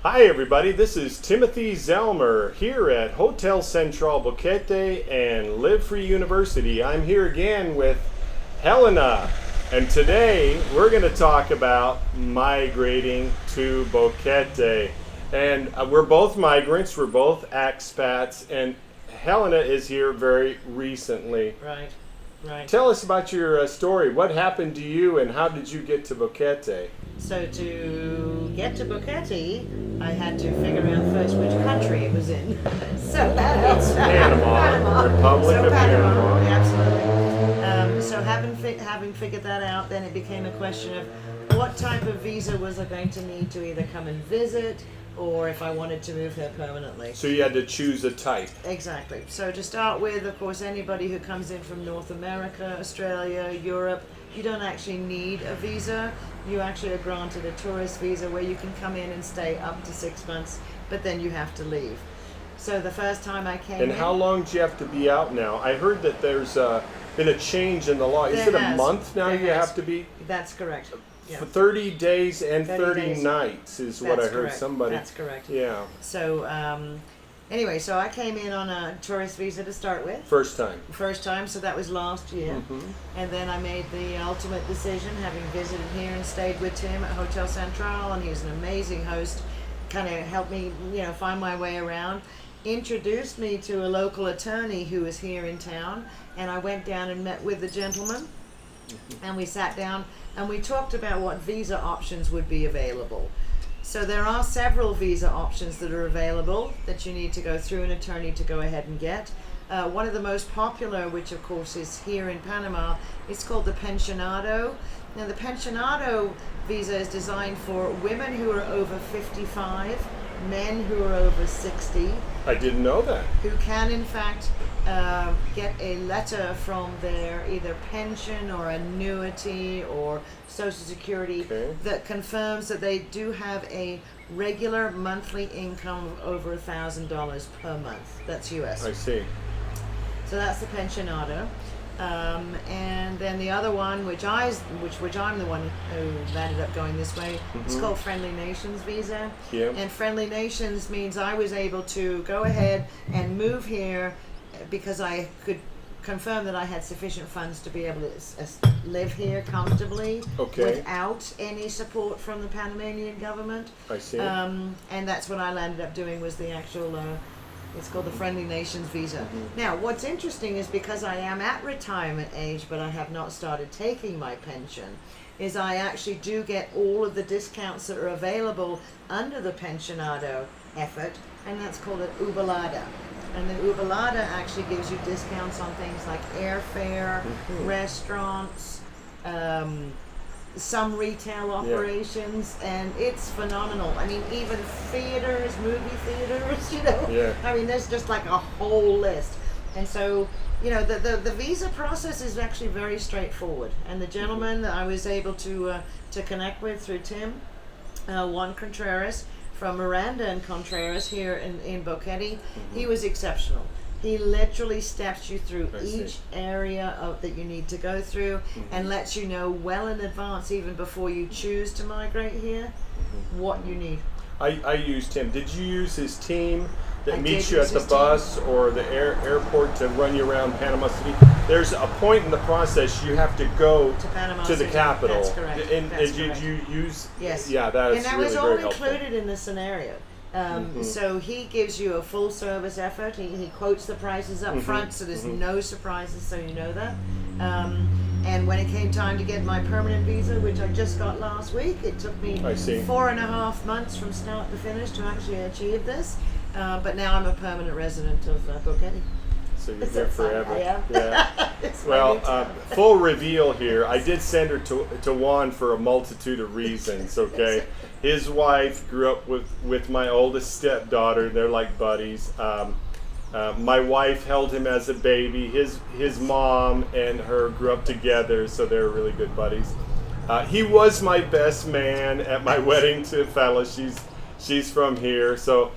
Hi everybody, this is Timothy Zellmer here at Hotel Central Boquete and Live Free University. I'm here again with Helena, and today we're going to talk about migrating to Boquete. And we're both migrants, we're both expats, and Helena is here very recently. Right. Tell us about your story. What happened to you and how did you get to Boquete? So to get to Boquete, I had to figure out first which country it was in. So that helps. It's Panama, Republic of Panama. Absolutely. So having figured that out, then it became a question of what type of visa was I going to need to either come and visit, or if I wanted to move here permanently. So you had to choose a type. Exactly. So to start with, of course, anybody who comes in from North America, Australia, Europe, you don't actually need a visa. You actually are granted a tourist visa where you can come in and stay up to 6 months, but then you have to leave. So the first time I came And how long do you have to be out now? I heard that there's been a change in the law. Is it a month now you have to be? That's correct. Yeah. For 30 days and 30 30 days. nights is what I heard correct. somebody. That's correct. Yeah. So anyway, so I came in on a tourist visa to start with. First time. So that was last year. And then I made the ultimate decision, having visited here and stayed with Tim at Hotel Central, and he was an amazing host, kind of helped me, find my way around, introduced me to a local attorney who was here in town, and I went down and met with the gentleman, and we sat down and we talked about what visa options would be available. So there are several visa options that are available that you need to go through an attorney to go ahead and get. One of the most popular, which of course is here in Panama, is called the Pensionado. Now the Pensionado visa is designed for women who are over 55, men who are over 60. I didn't know that. Who can in fact get a letter from their either pension or annuity or Social Security that confirms that they do have a regular monthly income of over $1,000 per month. That's US. I see. So that's the Pensionado. And then the other one, which I'm the one who ended up going this way, it's called Friendly Nations visa. Yeah. And Friendly Nations means I was able to go ahead and move here because I could confirm that I had sufficient funds to be able to live here comfortably without any support from the Panamanian government. I see. And that's what I ended up doing was the actual it's called the Friendly Nations visa. Now, what's interesting is because I am at retirement age, but I have not started taking my pension, is I actually do get all of the discounts that are available under the Pensionado effort, and that's called an Ubalada. And the Ubalada actually gives you discounts on things like airfare, restaurants, some retail operations, and it's phenomenal. I mean, even theaters, movie theaters, I mean, there's just like a whole list. And so, the visa process is actually very straightforward. And the gentleman that I was able to connect with through Tim, Juan Contreras, from Miranda and Contreras here in Boquete, he was exceptional. He literally steps you through each area that you need to go through and lets you know well in advance, even before you choose to migrate here, what you need. I used him. Did you use his team that meets you at the his bus or the airport to run you around Panama City? There's a point in the process you have to go to Panama to the City. capital. That's correct. And That's did correct. you use? Yes. Yeah, that is and that really was all very helpful. included in the scenario. So he gives you a full service effort. He quotes the prices up front, so there's no surprises, so you know that. And when it came time to get my permanent visa, which I just got last week, it took me 4.5 months from start to finish to actually achieve this. But now I'm a permanent resident of Boquete. So you're there forever. I am. Yeah. Well, full reveal here. I did send her to Juan for a multitude of reasons. Okay, his wife grew up with my oldest stepdaughter. They're like buddies. My wife held him as a baby. His mom and her grew up together, so they're really good buddies. He was my best man at my wedding to Fella. She's from here, so.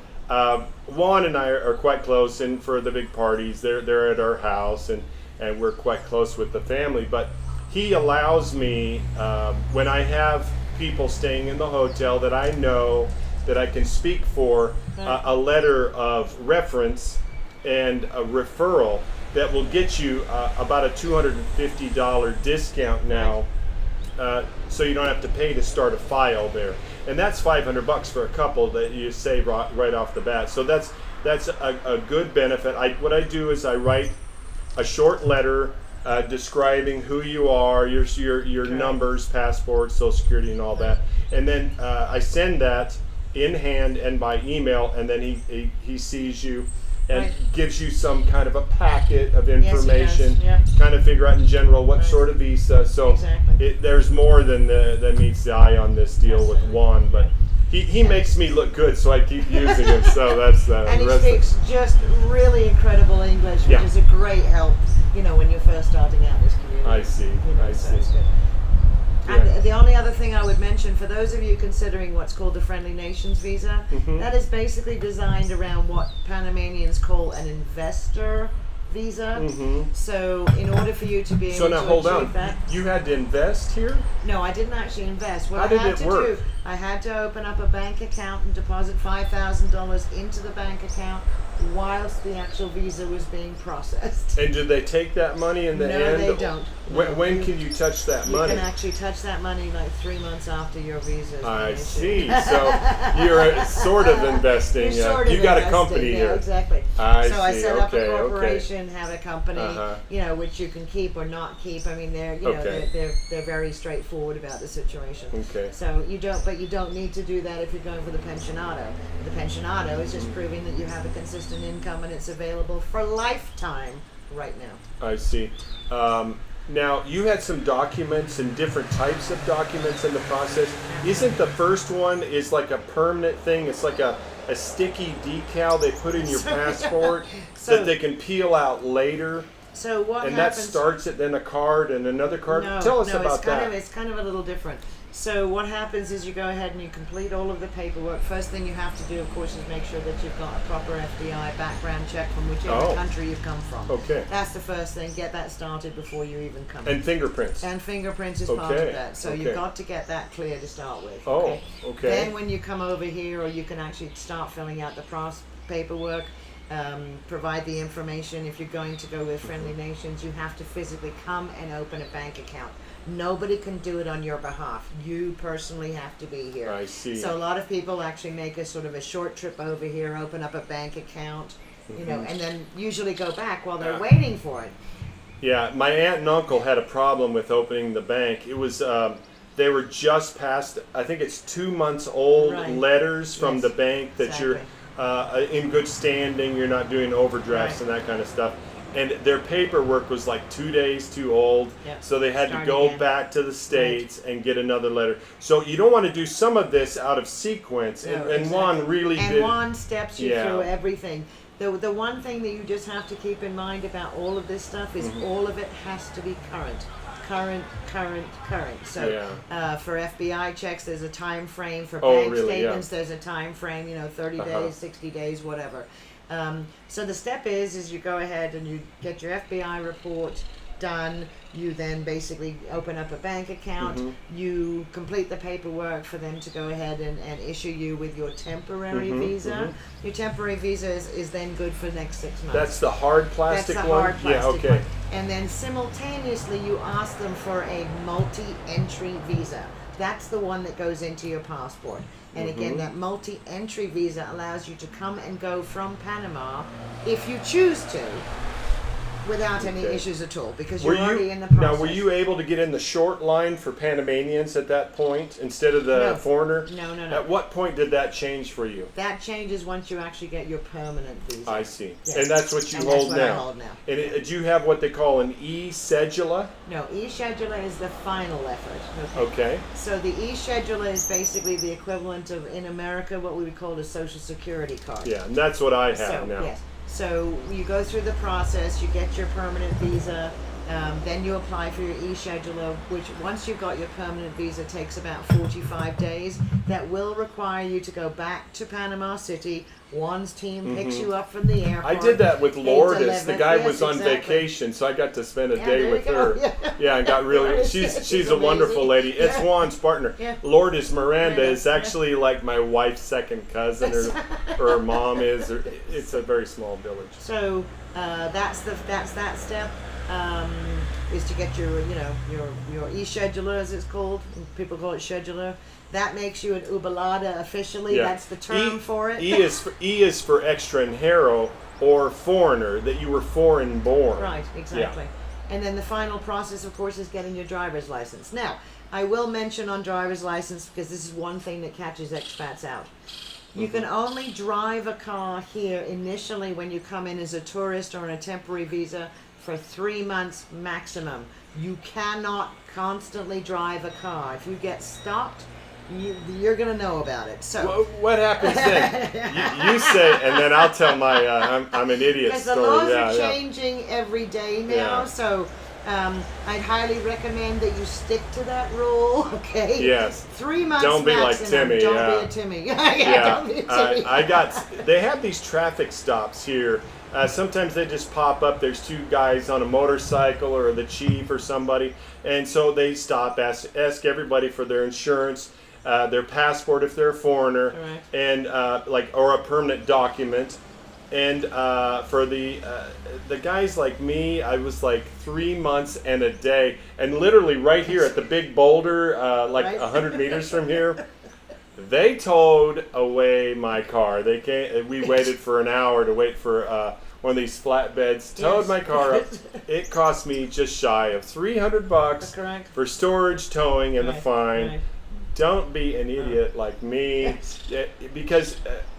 Juan and I are quite close, and for the big parties, they're at our house, and we're quite close with the family. But he allows me, when I have people staying in the hotel that I know that I can speak for a letter of reference and a referral that will get you about a $250 discount now, so you don't have to pay to start a file there. And that's $500 for a couple that you save right off the bat. So that's a good benefit. What I do is I write a short letter describing who you are, your numbers, passport, Social Security, and all that, and then I send that in hand and by email, and then he sees you and gives you some kind of a packet of information, kind of figure out in general what sort of visa. So there's more than meets the eye on this deal with Juan, but he makes me look good, so I keep using him. So that's and he speaks just really incredible English, which is a great help, when you're first starting out this community. I see. I see. And the only other thing I would mention, for those of you considering what's called the Friendly Nations visa, that is basically designed around what Panamanians call an investor visa. So in order for you to be able to achieve that... You had to invest here? No, I didn't actually invest. What How did it work? I had to open up a bank account and deposit $5,000 into the bank account whilst the actual visa was being processed. And did they take that money in the end? No, they don't. When can you touch that money? You can actually touch that money like 3 months after your visa is I issued. see. So you're sort of investing. You got a company here. Exactly. I set up a corporation, have a company, which you can keep or not keep. I mean, they're very straightforward about the situation. Okay. So you don't need to do that if you're going for the pensionado. The pensionado is just proving that you have a consistent income and it's available for lifetime right now. I see. Now, you had some documents and different types of documents in the process. Isn't the first one is like a permanent thing? It's like a sticky decal they put in your passport that they can peel out later. So what and happens? That starts it, then a card and another card? Tell us about that. It's kind of a little different. So what happens is you go ahead and you complete all of the paperwork. First thing you have to do, of course, is make sure that you've got a proper FBI background check from whichever country you've come from. Okay. That's the first thing. Get that started before you even come. And fingerprints. And fingerprints is part of that. So you've got to get that clear to start with. Okay. Then when you come over here, or you can actually start filling out the paperwork, provide the information. If you're going to go with Friendly Nations, you have to physically come and open a bank account. Nobody can do it on your behalf. You personally have to be here. I see. So a lot of people actually make a sort of a short trip over here, open up a bank account, and then usually go back while they're waiting for it. Yeah, my aunt and uncle had a problem with opening the bank. It was they were just past, I think it's 2 months old letters from the bank that you're in good standing, you're not doing overdrafts and that kind of stuff. And their paperwork was like 2 days too old, so they had to go back to the States and get another letter. So you don't want to do some of this out of sequence, and Juan really did. And Juan steps you through everything. The one thing that you just have to keep in mind about all of this stuff is all of it has to be current. So for FBI checks, there's a time frame. For bank statements, there's a time frame. 30 days, 60 days, whatever. So the step is you go ahead and you get your FBI report done. You then basically open up a bank account. You complete the paperwork for them to go ahead and issue you with your temporary visa. Your temporary visa is then good for the next 6 months. That's the hard plastic one? Hard plastic one. And then simultaneously you ask them for a multi-entry visa. That's the one that goes into your passport. And again, that multi-entry visa allows you to come and go from Panama, if you choose to, without any issues at all, because you're already in the process. Now, were you able to get in the short line for Panamanians at that point instead of the foreigner? No. At what point did that change for you? That changes once you actually get your permanent visa. I see. Yes. And that's what you hold now. That's what I hold now. And do you have what they call an e-cedula? No, e-cedula is the final effort. Okay. So the e-cedula is basically the equivalent of, in America, what we would call a Social Security card. Yeah, and that's what I have now. Yes. So you go through the process, you get your permanent visa, Then you apply for your e-scheduler, which once you've got your permanent visa takes about 45 days. That will require you to go back to Panama City. Juan's team picks you up from the airport. I did that with Lourdes. The guy Yes, was on exactly. vacation, so I got to spend a Yeah, day there with you go. her. Yeah. Yeah, and got really. Lourdes, She's she's a wonderful amazing. lady. It's Yeah. Juan's partner. Yeah. Lourdes Miranda is Yeah. actually like my wife's second cousin, or her mom is. It's a very small village. So that's that step. Is to get your your e-scheduler, as it's called. People call it scheduler. That makes you an Ubalada officially. Yeah. That's the term for it. E is for extranjero, or foreigner, that you were foreign born. Right, exactly. And then the final process, of course, is getting your driver's license. Now, I will mention on driver's license, because this is one thing that catches expats out. You can only drive a car here initially when you come in as a tourist or on a temporary visa for 3 months maximum. You cannot constantly drive a car. If you get stopped, you're going to know about it. So What happens then? you say, and then I'll tell my I'm an idiot because story. the laws Yeah, are yeah. changing every day now, Yeah. so I'd highly recommend that you stick to that rule. Okay. Yes. 3 months. Don't be like maximum. Timmy, Don't yeah. be a Timmy. Yeah, Don't be a Timmy. they have these traffic stops here. Sometimes they just pop up. There's two guys on a motorcycle, or the chief or somebody, and so they stop, ask everybody for their insurance, their passport if they're a foreigner, Right. and or a permanent document. And for the guys like me, I was like 3 months and a day, and literally right here at the big boulder, Right. 100 meters from here. They towed away my car. They came. We waited for an hour to wait for one of these flatbeds. Towed Yes. my car up. It cost me just shy of $300 Correct. for storage, towing, and the Right, fine. right. Don't be an idiot like me, because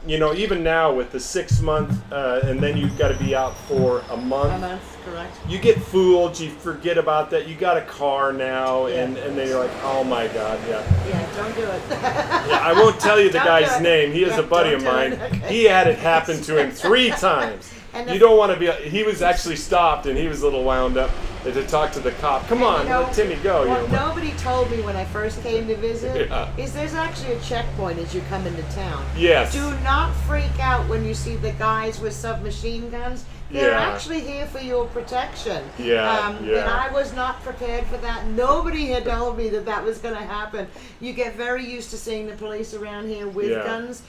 even now with the 6 month, and then you've got to be out for a month. A month, correct. You get fooled. You forget about that. You got a car now, Yeah. and then you're like, oh my god, yeah. Yeah, don't do it. Yeah, I won't tell you the Don't guy's do it. name. He is Yeah, a buddy don't of do mine. it. Okay. He had it happen to him 3 times. And You don't want to be. He was actually stopped, and he was a little wound up to talk to the cop. Come on, let Timmy go. What nobody told me when I first came to visit Yeah. is there's actually a checkpoint as you come into town. Yes. Do not freak out when you see the guys with submachine guns. They're Yeah. actually here for your protection. Yeah, yeah. And I was not prepared for that. Nobody had told me that was going to happen. You get very used to seeing the police around here with Yeah. guns.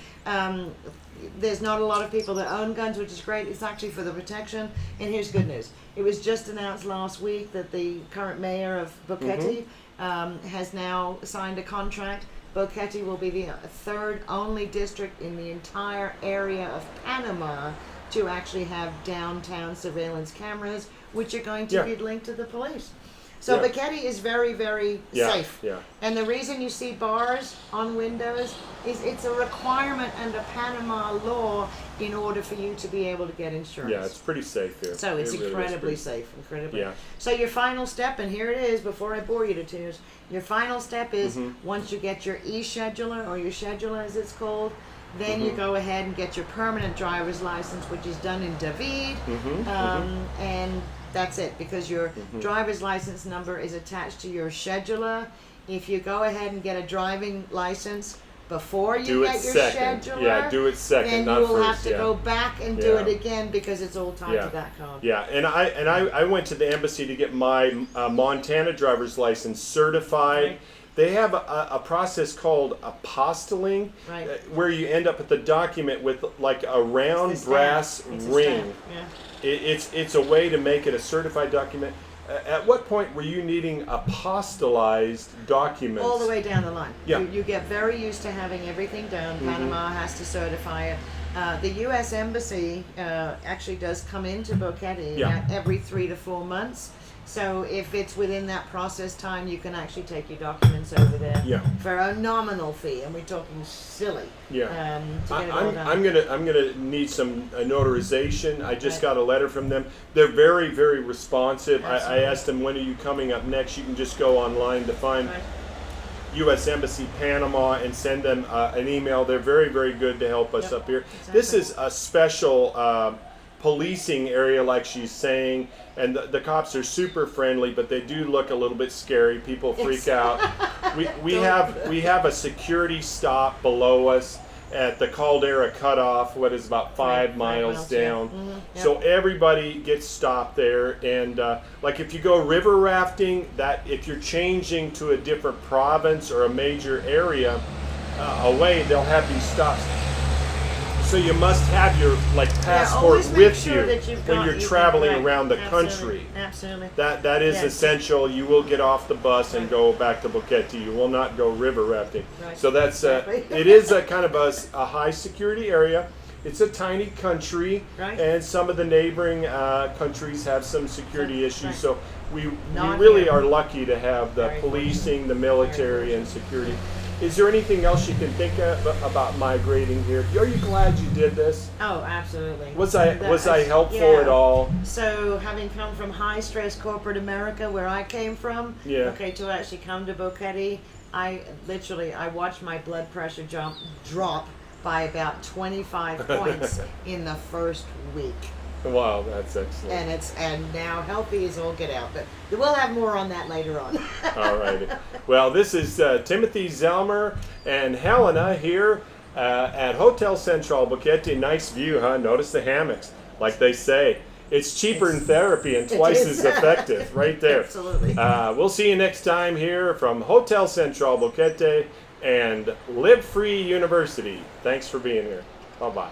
There's not a lot of people that own guns, which is great. It's actually for the protection. And here's good news. It was just announced last week that the current mayor of Boquete has now signed a contract. Boquete will be the third only district in the entire area of Panama to actually have downtown surveillance cameras, which are going to Yeah. be linked to the police. So Yeah. Boquete is very, very Yeah, safe. yeah. And the reason you see bars on windows is it's a requirement under Panama law in order for you to be able to get insurance. Yeah, it's pretty safe here. So it's It really is incredibly pretty- safe, incredibly. Yeah. So your final step, and here it is before I bore you to tears, your final step is Mm-hmm. once you get your e-scheduler, or your scheduler as it's called, then you Mm-hmm. go ahead and get your permanent driver's license, which is done in David, and that's it, because your Mm-hmm. driver's license number is attached to your scheduler. If you go ahead and get a driving license before you Do it get your second. scheduler, Yeah, do it second, then not you will first, have to yeah. go back and do Yeah. it again because it's all tied to that card. Yeah, and I went to the embassy to get my Montana driver's license certified. Right. They have a process called apostilling, Right. where you end up with the document with like a round It's the brass stamp. It's a ring. stamp, yeah. It's a way to make it a certified document. At what point were you needing apostolized documents? All the way down the line. Yeah. You get very used to having everything done. Panama has to certify it. The U.S. Embassy actually does come into Boquete Yeah. every 3 to 4 months. So if it's within that process time, you can actually take your documents over there Yeah. for a nominal fee, and we're talking silly. Yeah. To get it all done. I'm gonna need some notarization. I just got a letter from them. They're very, very responsive. I Absolutely. asked them, when are you coming up next? You can just go online to find Right. U.S. Embassy Panama and send them an email. They're very, very good to help us Yep, up here. exactly. This is a special policing area, like she's saying, and the cops are super friendly, but they do look a little bit scary. People freak out. We have a security stop below us at the Caldera cutoff, what is about 5 miles down. Yeah. Mm-hmm. Yep. So everybody gets stopped there, and like if you go river rafting, that if you're changing to a different province or a major area away, they'll have these stops. So you must have your passport always make with sure you that you've when got- you're you can- traveling right. around the Absolutely. country. Absolutely. That is Yes. essential. You will get off the bus and go back to Boquete. You will not go river rafting. Right. So that's Exactly. it is a kind of a high security area. It's a tiny country, Right. and some of the neighboring countries have some security issues. Right. So we Not really here. are lucky to have the Very policing, the military, Very and security. Is there anything else you can think of about migrating here? Are you glad you did this? Oh, absolutely. Was I helpful Yeah. at all? So, having come from high stress corporate America, where I came from, Yeah. okay, to actually come to Boquete, I watched my blood pressure drop by about 25 points in the first week. Wow, that's excellent. And now healthy as all get out, but we'll have more on that later on. All righty. Well, this is Timothy Zellmer and Helena here at Hotel Central Boquete. Nice view, huh? Notice the hammocks. Like they say, it's cheaper than therapy and twice is. as effective. Right there. Absolutely. We'll see you next time here from Hotel Central Boquete and Live Free University. Thanks for being here. Bye-bye.